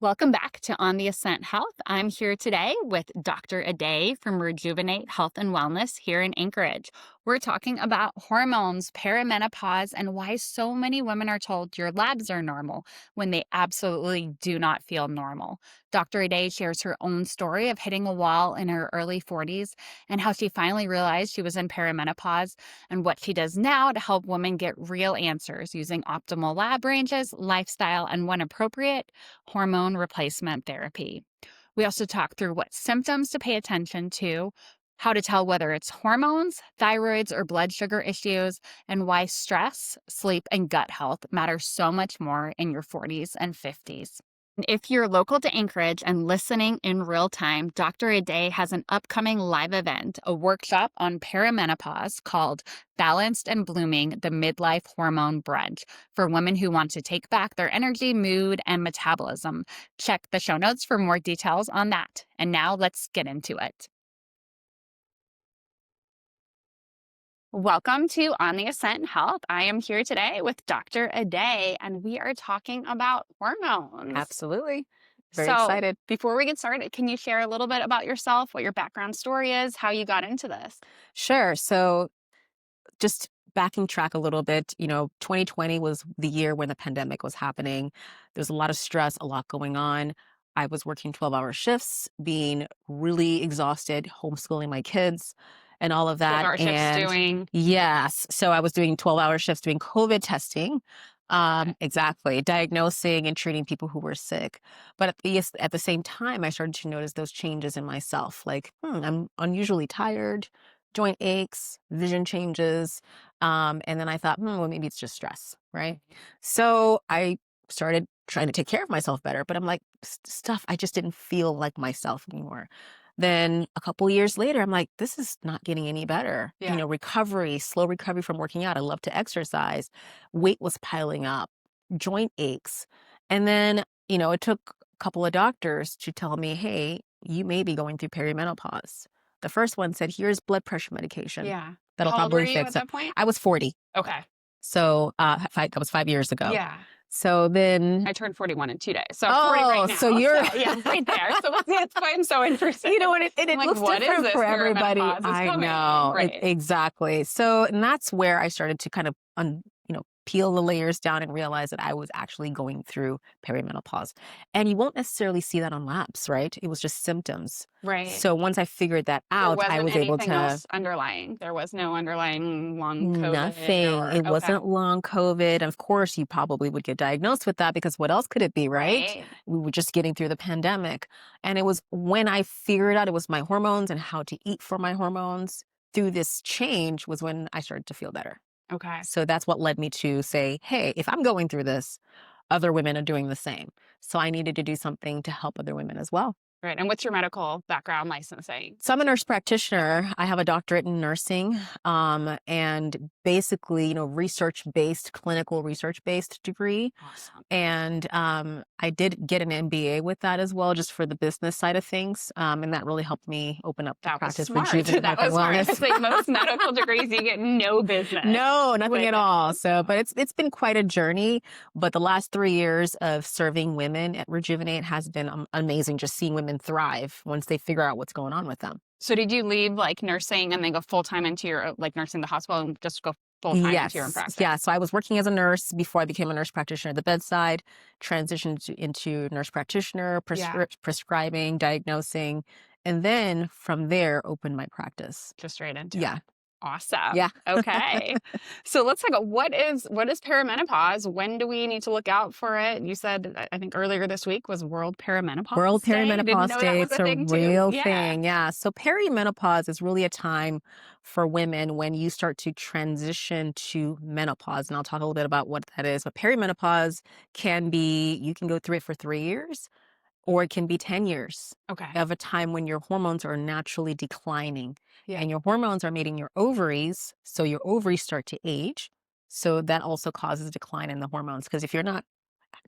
Welcome back to On The Ascent Health. I'm here today with Dr. Ade from Rejuvenate Health and Wellness here in Anchorage. We're talking about hormones, perimenopause, and why so many women are told your labs are normal when they absolutely do not feel normal. Dr. Ade shares her own story of hitting a wall in her early 40s and how she finally realized she was in perimenopause and what she does now to help women get real answers using optimal lab ranges, lifestyle, and when appropriate, hormone replacement therapy. We also talk through what symptoms to pay attention to, how to tell whether it's hormones, thyroids, or blood sugar issues, and why stress, sleep, and gut health matter so much more in your 40s and 50s. If you're local to Anchorage and listening in real time, Dr. Ade has an upcoming live event, a workshop on perimenopause called Balanced and Blooming, the Midlife Hormone Brunch for women who want to take back their energy, mood, and metabolism. Check the show notes for more details on that. And now let's get into it. Welcome to On the Ascent Health. I am here today with Dr. Ade, and we are talking about hormones. Absolutely. Very So, excited. before we get started, can you share a little bit about yourself, what your background story is, how you got into this? Sure. So just backing track a little bit, 2020 was the year when the pandemic was happening. There was a lot of stress, a lot going on. I was working 12-hour shifts, being really exhausted, homeschooling my kids and all of 12 that. hour shifts And doing. yes, so I was doing 12-hour shifts doing COVID testing. Okay. Exactly. Diagnosing and treating people who were sick. But at the same time, I started to notice those changes in myself. Like, I'm unusually tired, joint aches, vision changes. And then I thought, well, maybe it's just stress, right? So I started trying to take care of myself better, but I'm like, stuff, I just didn't feel like myself anymore. Then a couple years later, I'm like, this is not getting any better. Yeah. Recovery, slow recovery from working out. I love to exercise. Weight was piling up, joint aches. And then, it took a couple of doctors to tell me, hey, you may be going through perimenopause. The first one said, here's blood pressure medication. Yeah. That'll How old were probably you at fix it. that point? I was 40. Okay. So that was 5 years ago. Yeah. So then, I turned 41 in 2 days. So I'm 40 right oh, now. so you're, So yeah, right there. So that's why I'm so interested. and it I'm like, looks what is different this for everybody. perimenopause is I coming? know. Right. Exactly. So, and that's where I started to kind of, peel the layers down and realize that I was actually going through perimenopause. And you won't necessarily see that on labs, right? It was just symptoms. Right. So once I figured that There out, I wasn't was able anything to else underlying. There was no underlying long COVID nothing. or It okay. wasn't long COVID. Of course, you probably would get diagnosed with that because what else could it be, right? Right. We were just getting through the pandemic. And it was when I figured out it was my hormones and how to eat for my hormones through this change was when I started to feel better. Okay. So that's what led me to say, hey, if I'm going through this, other women are doing the same. So I needed to do something to help other women as well. Right. And what's your medical background licensing? So I'm a nurse practitioner. I have a doctorate in nursing, and basically, research-based, clinical research-based degree. Awesome. And I did get an MBA with that as well, just for the business side of things. And that really helped me open up the That was practice, smart. Rejuvenate That Health and was smart. Wellness. It's like most medical degrees, you get no business. No, nothing with at it. all. So, but it's been quite a journey. But the last 3 years of serving women at Rejuvenate has been amazing. Just seeing women thrive once they figure out what's going on with them. So did you leave like nursing and then go full time into your like nursing the hospital and just go full time into your own Yes, practice? yeah. So I was working as a nurse before I became a nurse practitioner at the bedside. Transitioned into nurse practitioner, Yeah. prescribing, diagnosing, and then from there opened my practice. Just right into Yeah, it. Awesome. yeah. Okay. So let's talk about what is perimenopause? When do we need to look out for it? You said I think earlier this week was World World Perimenopause Day. Didn't Perimenopause know that Day, was it's a a thing too. real Yeah. thing. Yeah. So perimenopause is really a time for women when you start to transition to menopause. And I'll talk a little bit about what that is. But perimenopause you can go through it for 3 years, or it can be 10 years Okay. of a time when your hormones are naturally declining. Yeah. And your hormones are made in your ovaries. So your ovaries start to age. So that also causes a decline in the hormones. Because if you're not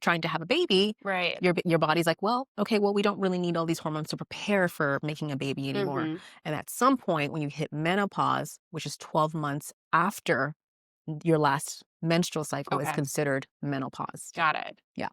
trying to have a baby, Right. your body's like, well, okay, well, we don't really need all these hormones to prepare for making a baby anymore. Mm-hmm. And at some point, when you hit menopause, which is 12 months after your last menstrual cycle, is Okay. considered menopause. Got it. Yeah.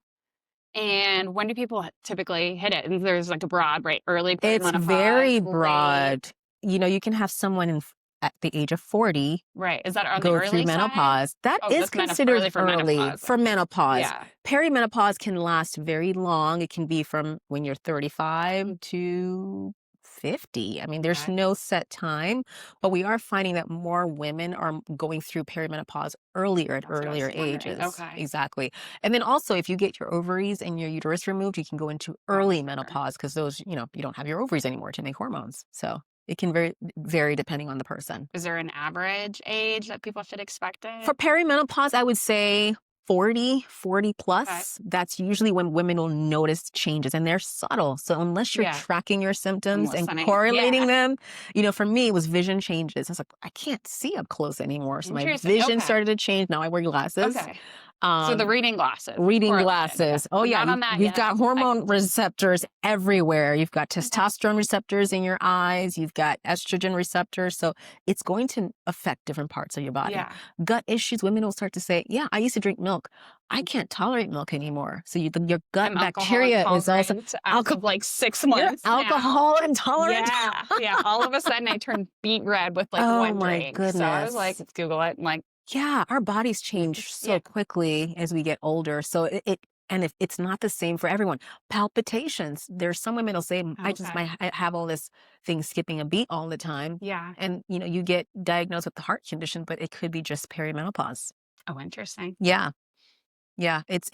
And when do people typically hit it? And there's like a broad, right? Early It's perimenopause, very late, broad. You can have someone at the age of 40 right? Is that on the go through early side? menopause. That Oh, is that's considered early for early menopause. for menopause. Yeah. Perimenopause can last very long. It can be from when you're 35 Mm, to 50. I mean, there's okay. no set time, but we are finding that more women are going through perimenopause earlier at That's what I was earlier wondering. ages. Okay. Exactly. And then also, if you get your ovaries and your uterus removed, you can go into Oh, early sure. menopause because those, you don't have your ovaries anymore to make hormones. So it can vary depending on the person. Is there an average age that people should expect For it? perimenopause, I would say 40 Okay. plus. That's usually when women will notice changes and they're subtle. So unless you're Yeah. tracking your I'm symptoms and listening. correlating Yeah. them, for me, it was vision changes. I was like, I can't see up close anymore. So my Interesting. vision Okay. started to change. Now I wear glasses. Okay. So the Um, reading glasses Reading correlated. Yeah. glasses. Oh I'm yeah, not on that you've yet. got I hormone can do. receptors everywhere. You've got Okay. testosterone receptors in your eyes. You've got estrogen receptors. So it's going to affect different parts of your body. Yeah. Gut issues. Women will start to say, "Yeah, I used to drink milk. I Mhm. can't tolerate milk anymore." So your gut I'm alcohol bacteria is also intolerant as alcohol. of like six You're months now. alcohol intolerant. Yeah. Yeah. All of a sudden I turned beet red with like Oh one my drink. So I was like, goodness. let's Google it. I'm like, Yeah, our bodies change yeah. so quickly as we get older. So and if it's not the same for everyone. Palpitations. There's some women will say, Okay. I have all this thing skipping a beat all the time. Yeah. And you get diagnosed with the heart condition, but it could be just perimenopause. Oh, interesting. Yeah. Yeah. It's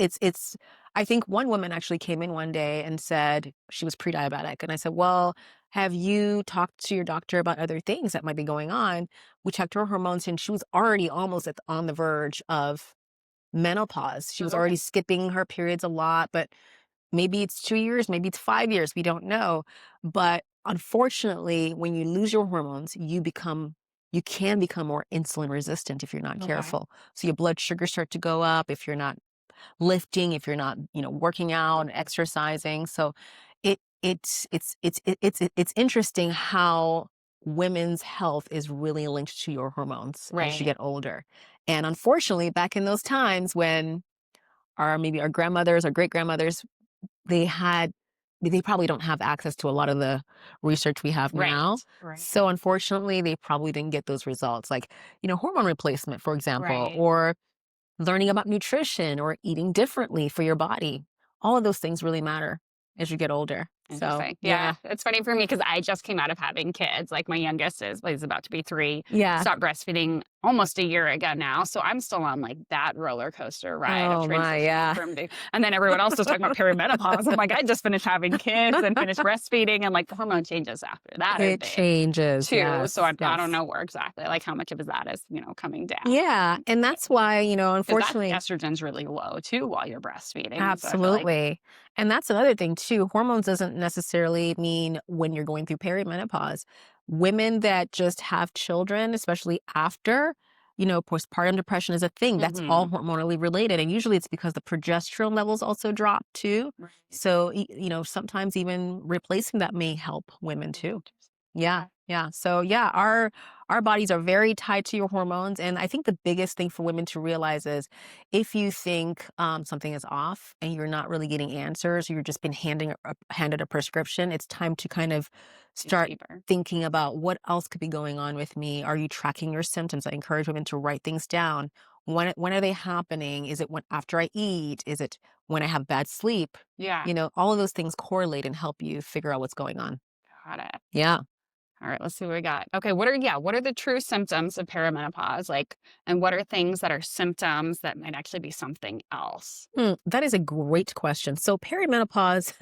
I think one woman actually came in one day and said she was pre-diabetic. And I said, well, have you talked to your doctor about other things that might be going on? We checked her hormones and she was already almost on the verge of menopause. She was already Okay. skipping her periods a lot, but maybe it's 2 years, maybe it's 5 years. We don't know. But unfortunately, when you lose your hormones, you can become more insulin resistant if you're not Okay. careful. So your blood sugar start to go up if you're not lifting, if you're not, working out and exercising. So it's interesting how women's health is really linked to your hormones as you Right. get older. And unfortunately, back in those times when maybe our grandmothers or great grandmothers, they had they probably don't have access to a lot of the research we have now. Right. Right. So unfortunately, they probably didn't get those results like, hormone replacement, for example, Right. or learning about nutrition or eating differently for your body. All of those things really matter as you get older. So, Interesting. Yeah, yeah. it's funny for me because I just came out of having kids. Like my youngest is about to be 3. Yeah. Stopped breastfeeding almost a year ago now, so I'm still on like that roller coaster ride of Oh my, transitioning yeah. from and then everyone else is talking about perimenopause. I'm like, I just finished having kids and finished breastfeeding, and like the hormone changes after that are It big changes. too. So Yes. I don't Yes. know where exactly like how much of that is coming down. Yeah. And that's why, Because that unfortunately, estrogen's really low too while you're breastfeeding. So I feel like absolutely. And that's another thing too. Hormones doesn't necessarily mean when you're going through perimenopause. Women that just have children, especially after, postpartum depression is a thing. That's all mhm. hormonally related. And usually it's because the progesterone levels also drop too. Right. So, sometimes even replacing that may help women too. Interesting. Yeah, Okay. yeah. So yeah, our bodies are very tied to your hormones, and I think the biggest thing for women to realize is if you think something is off and you're not really getting answers, you're just been handed a prescription. It's time to kind of Dig start deeper. thinking about what else could be going on with me. Are you tracking your symptoms? I encourage women to write things down. When are they happening? Is it when after I eat? Is it when I have bad sleep? Yeah, All of those things correlate and help you figure out what's going on. got it. Yeah. All right, let's see what we got. Okay, what are the true symptoms of perimenopause? Like, and what are things that are symptoms that might actually be something else? That is a great question. So perimenopause,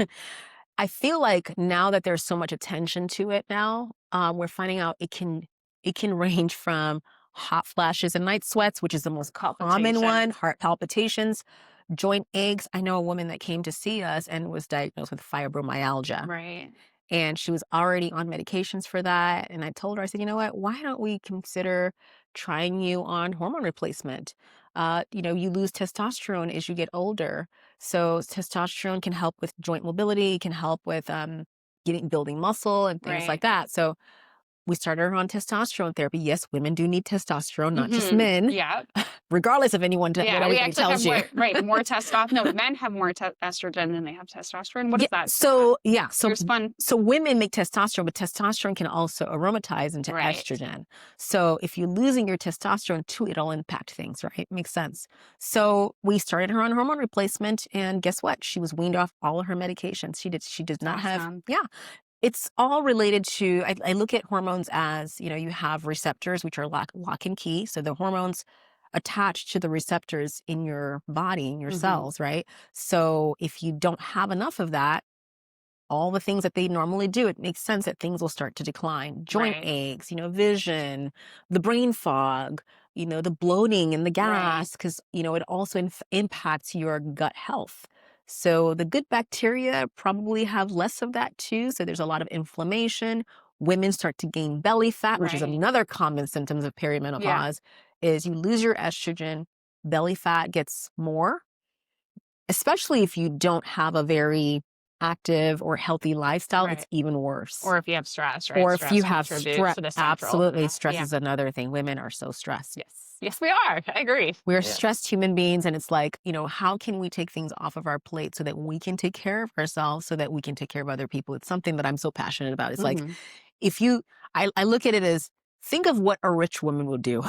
I feel like now that there's so much attention to it now, we're finding out it can range from hot flashes and night sweats, which is the most common one, Palpitations. heart palpitations, joint aches. I know a woman that came to see us and was diagnosed with fibromyalgia. Right. And she was already on medications for that. And I told her, I said, you know what? Why don't we consider trying you on hormone replacement? You lose testosterone as you get older. So testosterone can help with joint mobility, can help with building muscle and things like Right. that. So we started her on testosterone therapy. Yes, women do need testosterone, not just Mhm. men, Yeah. regardless of what Yeah, we anybody actually have tells you. more, right, more testosterone. No, men have more estrogen than they have testosterone. What Yeah, is that stat? so yeah, so Here's fun. so women make testosterone, but testosterone can also aromatize into Right. estrogen. So if you're losing your testosterone too, it'll impact things, right? Makes sense. So we started her on hormone replacement, and guess what? She was weaned off all of her medications. She did It's not have, awesome. yeah. It's all related to, I look at hormones as, you have receptors, which are lock and key. So the hormones attach to the receptors in your body, in your Mhm. cells, right? So if you don't have enough of that, all the things that they normally do, it makes sense that things will start to decline. Joint Right. aches, vision, the brain fog, the bloating and the Right. gas, because, it also impacts your gut health. So the good bacteria probably have less of that too. So there's a lot of inflammation. Women start to gain belly fat, which is Right. another common symptoms of Yeah. perimenopause, is you lose your estrogen, belly fat gets more, especially if you don't have a very active or healthy lifestyle, it's Right. even worse. Or if you have stress, right? Or if you Stress have contributes stress, to the central. absolutely, stress Yeah. is another thing. Women are so stressed. Yes. Yes, we are. I agree. We're Yeah. stressed human beings, and it's like, how can we take things off of our plate so that we can take care of ourselves, so that we can take care of other people? It's something that I'm so passionate about. It's like, Mhm. if you, I look at it as, think of what a rich woman would do.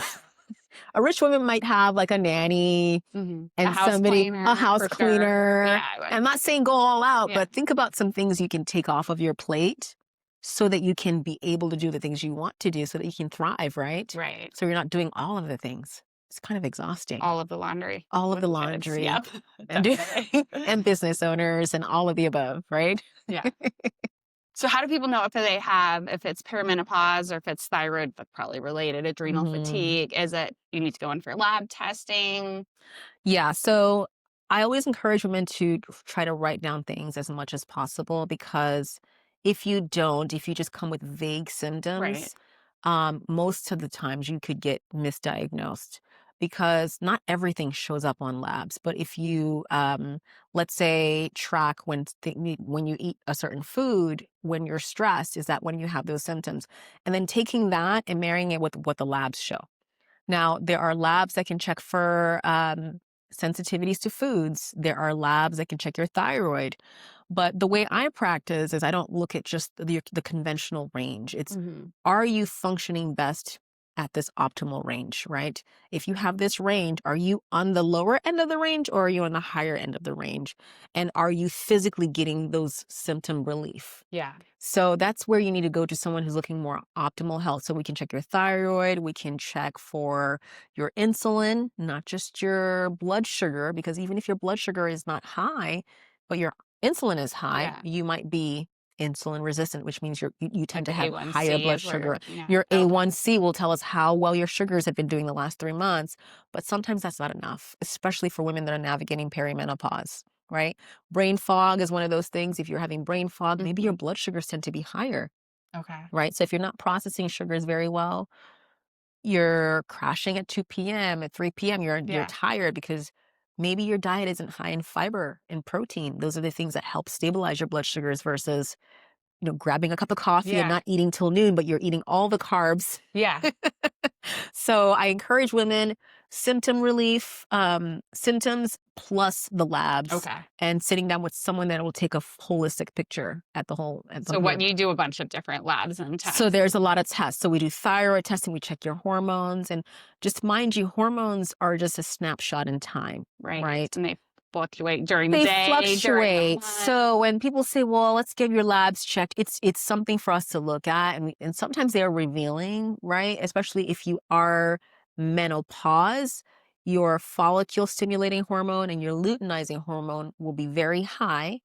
A rich woman might have like a nanny, Mhm. A and house a cleaner house for sure. cleaner. Yeah, I'm not saying go all out, yeah. but think about some things you can take off of your plate so that you can be able to do the things you want to do so that you can thrive, right? Right. So you're not doing all of the things. It's kind of exhausting. All of the laundry All of with the the kids. laundry Yep. and Definitely. and business owners and all of the above, right? Yeah. So how do people know if it's perimenopause or if it's thyroid, but probably related, adrenal Mhm. fatigue? Is it you need to go in for lab testing? Yeah, so I always encourage women to try to write down things as much as possible, because if you just come with vague Right. symptoms, most of the times you could get misdiagnosed, because not everything shows up on labs. But if you, let's say, track when you eat a certain food, when you're stressed, is that when you have those symptoms? And then taking that and marrying it with what the labs show. Now, there are labs that can check for sensitivities to foods. There are labs that can check your thyroid. But the way I practice is I don't look at just the conventional range. It's, Mhm. are you functioning best at this optimal range, right? If you have this range, are you on the lower end of the range, or are you on the higher end of the range? And are you physically getting those symptom relief? Yeah. So that's where you need to go to someone who's looking more optimal health. So we can check your thyroid, we can check for your insulin, not just your blood sugar, because even if your blood sugar is not high, but your insulin is high, Yeah. you might be insulin resistant, which means you Like tend to the have higher A1C blood is what you're sugar. looking at. Your Okay. A1C will tell us how well your sugars have been doing the last 3 months, but sometimes that's not enough, especially for women that are navigating perimenopause, right? Brain fog is one of those things. If you're having brain fog, maybe your Mhm. blood sugars tend to be higher, Okay. right? So if you're not processing sugars very well, you're crashing at 2 p.m., at 3 p.m., you're Yeah. tired because maybe your diet isn't high in fiber and protein. Those are the things that help stabilize your blood sugars versus, grabbing a cup of coffee and Yeah. not eating till noon, but you're eating all the carbs. Yeah. So I encourage women, symptom relief, symptoms plus the labs, Okay. and sitting down with someone that will take a holistic picture at the So what whole. you do a bunch of different labs and So tests. there's a lot of tests. So we do thyroid testing, we check your hormones, and just mind you, hormones are just a snapshot in time, Right. right? And they fluctuate during the They day, during the fluctuate. month. So when people say, "Well, let's get your labs checked," it's something for us to look at, and sometimes they are revealing, right? Especially if you are menopause, your follicle stimulating hormone and your luteinizing hormone will be very high.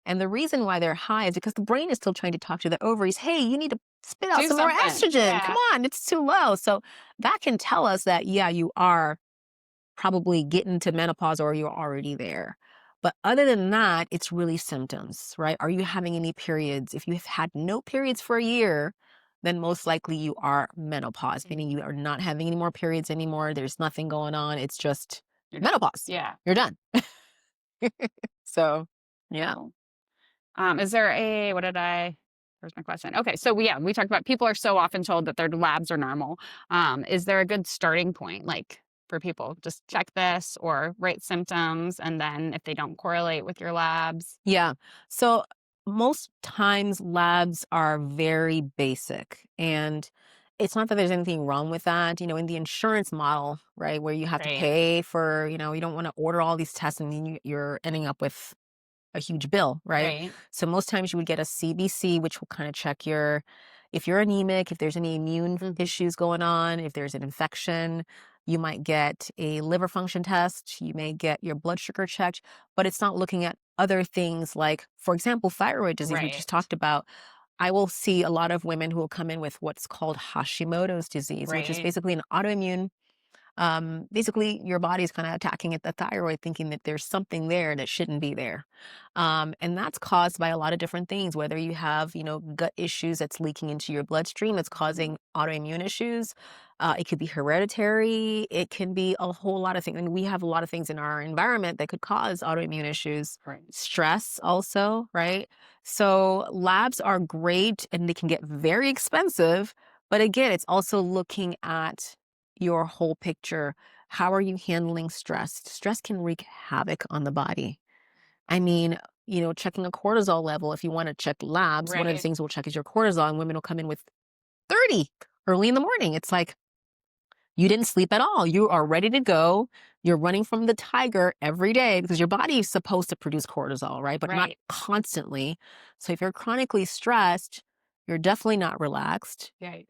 And the reason why they're high is because the brain is still trying to talk to the ovaries. Hey, you need to spit out Do some more something. estrogen. Come Yeah. on, it's too low. So that can tell us that, yeah, you are probably getting to menopause or you're already there. But other than that, it's really symptoms, right? Are you having any periods? If you've had no periods for a year, then most likely you are menopause, meaning you are not having any more periods anymore. There's nothing going on. It's just You're done. menopause. Yeah. You're done. So, yeah. Cool. Is there a what did I Here's my question. Okay, so we talked about people are so often told that their labs are normal. Is there a good starting point, like for people? Just check this or rate symptoms, and then if they don't correlate with your labs, Yeah. So most times labs are very basic, and it's not that there's anything wrong with that. In the insurance model, right, where you have to right? pay for, you don't want to order all these tests and then you're ending up with a huge bill, right? Right. So most times you would get a CBC, which will kind of check if you're anemic, if there's any immune Mhm. issues going on, if there's an infection. You might get a liver function test. You may get your blood sugar checked, but it's not looking at other things like, for example, thyroid disease, we just Right. talked about. I will see a lot of women who will come in with what's called Hashimoto's disease, which is Right. basically an autoimmune, basically your body's kind of attacking at the thyroid, thinking that there's something there that shouldn't be there. And that's caused by a lot of different things, whether you have, gut issues that's leaking into your bloodstream that's Mhm. causing autoimmune issues. It could be hereditary. It can be a whole lot of things. And we have a lot of things in our environment that could cause autoimmune issues. Right. Stress also, right? So labs are great and they can get very expensive. But again, it's also looking at your whole picture. How are you handling stress? Stress can wreak havoc on the body. I mean, checking a cortisol level, if you want to check labs, one of the Right. things we'll check is your cortisol, and women will come in with 30 early in the morning. It's like, you didn't sleep at all. You are ready to go. You're running from the tiger every day because your body is supposed to produce cortisol, right? But not Right. constantly. So if you're chronically stressed, you're definitely not relaxed. Right.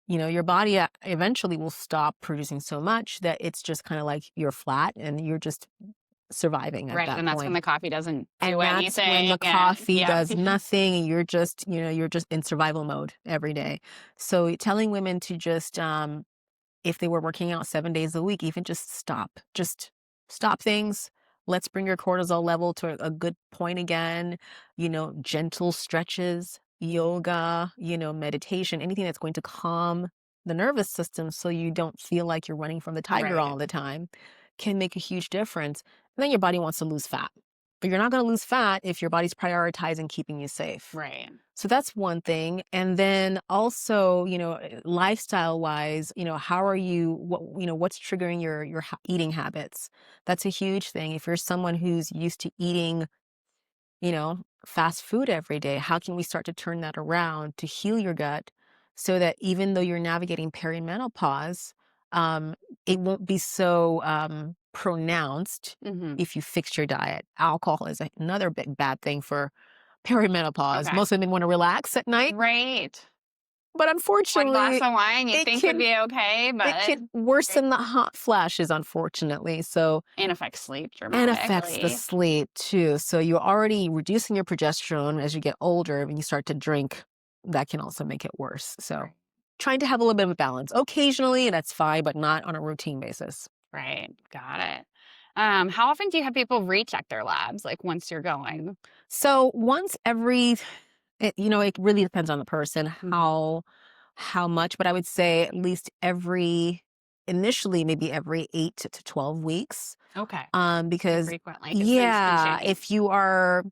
Your body eventually will stop producing so much that it's just kind of like you're flat and you're just surviving at Right. that And that's when point. the coffee doesn't do And that's when anything. the And coffee yep. does nothing and you're just in survival mode every day. So telling women to just, if they were working out 7 days a week, even just stop. Just stop things. Let's bring your cortisol level to a good point again. Gentle stretches, yoga, meditation, anything that's going to calm the nervous system so you don't feel like you're running from the tiger Right. all the time can make a huge difference. And then your body wants to lose fat. But you're not going to lose fat if your body's prioritizing keeping you safe. Right. So that's one thing. And then also, lifestyle wise, how are you, what's triggering your eating habits? That's a huge thing. If you're someone who's used to eating, fast food every day, how can we start to turn that around to heal your gut so that even though you're navigating perimenopause, um, it won't be so pronounced Hmm. if you fix your diet. Alcohol is another big bad thing for perimenopause. Okay. Most women want to relax at night, Right. but One glass unfortunately, of wine you it think would can be okay, it but can worsen right. the hot flashes, unfortunately. So And affects sleep and affects the dramatically. sleep too. So you're already reducing your progesterone as you get older. When you start to drink, that can also make it worse. So Right. trying to have a little bit of a balance. Occasionally, that's fine, but not on a routine basis. Right. Got it. How often do you have people recheck their labs, like once you're going? So once every, it really depends on the person Mhm. how much, but I would say at least initially maybe every 8 to 12 weeks. Okay. Pretty Because frequently because things can yeah, change. if you are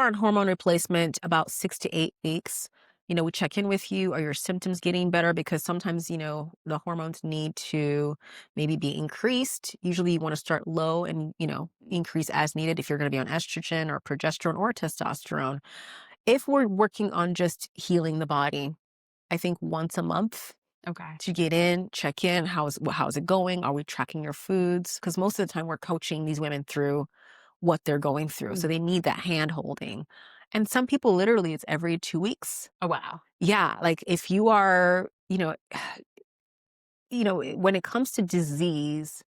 on hormone replacement about 6 to 8 weeks, we check in with you. Are your symptoms getting better? Because sometimes, the hormones need to maybe be increased. Usually you want to start low and, increase as needed if you're going to be on estrogen or progesterone or testosterone. If we're working on just healing the body, I think once a month Okay. to get in, check in. How's it going? Are we tracking your foods? Because most of the time we're coaching these women through what they're going through. So Mhm. they need that hand holding. And some people literally it's every 2 weeks. Oh, wow. Yeah. Like if you are, when it comes to disease,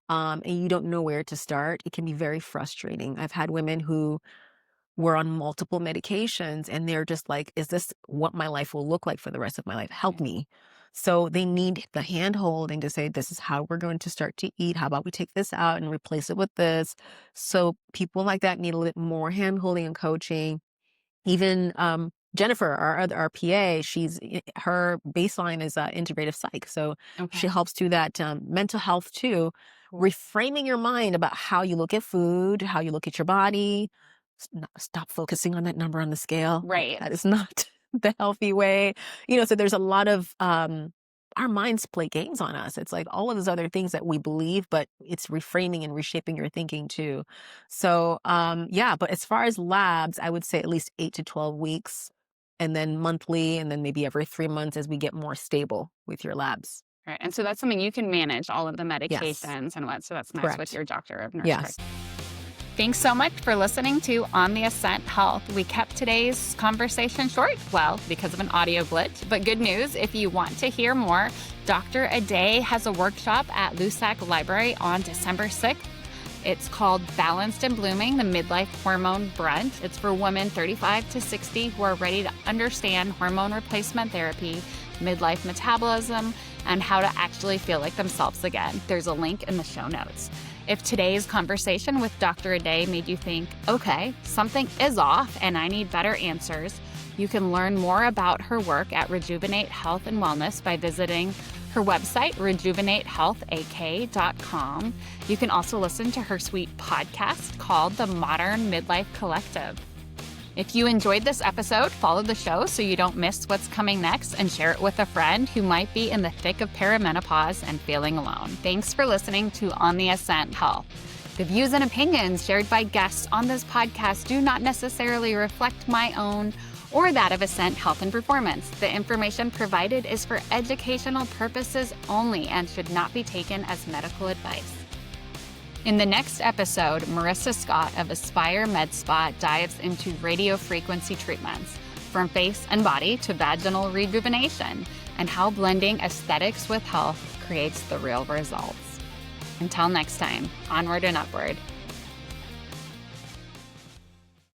and you don't know where to start, it can be very frustrating. I've had women who were on multiple medications and they're just like, is this what my life will look like for the rest of my life? Help Right. me. So they need the hand holding to say, this is how we're going to start to eat. How about we take this out and replace it with this? So people like that need a little bit more hand holding and coaching. Even Jennifer, our PA, her baseline is integrative psych, so she Okay. helps do that mental health too, Cool. reframing your mind about how you look at food, how you look at your body. Stop focusing on that number on the scale. Right. That is not. the healthy way. So there's a lot of our minds play games on us. It's like all of those other things that we believe, but it's reframing and reshaping your thinking too. So yeah, but as far as labs, I would say at least 8 to 12 weeks, and then monthly, and then maybe every 3 months as we get more stable with your labs. Right. And so that's something you can manage all of the Yes, medications and what. So that's nice with correct. your doctor of nurse Yes. practice. Thanks so much for listening to On the Ascent Health. We kept today's conversation short, well, because of an audio glitch. But good news, if you want to hear more, Dr. Ade has a workshop at Lusac Library on December 6th. It's called Balanced and Blooming, the Midlife Hormone Brunch. It's for women 35 to 60 who are ready to understand hormone replacement therapy, midlife metabolism, and how to actually feel like themselves again. There's a link in the show notes. If today's conversation with Dr. Ade made you think, okay, something is off and I need better answers, you can learn more about her work at Rejuvenate Health and Wellness by visiting her website, rejuvenatehealthak.com. You can also listen to her sweet podcast called The Modern Midlife Collective. If you enjoyed this episode, follow the show so you don't miss what's coming next, and share it with a friend who might be in the thick of perimenopause and feeling alone. Thanks for listening to On the Ascent Health. The views and opinions shared by guests on this podcast do not necessarily reflect my own or that of Ascent Health and Performance. The information provided is for educational purposes only and should not be taken as medical advice. In the next episode, Marissa Scott of Aspire Med Spa dives into radiofrequency treatments, from face and body to vaginal rejuvenation, and how blending aesthetics with health creates the real results. Until next time, onward and upward.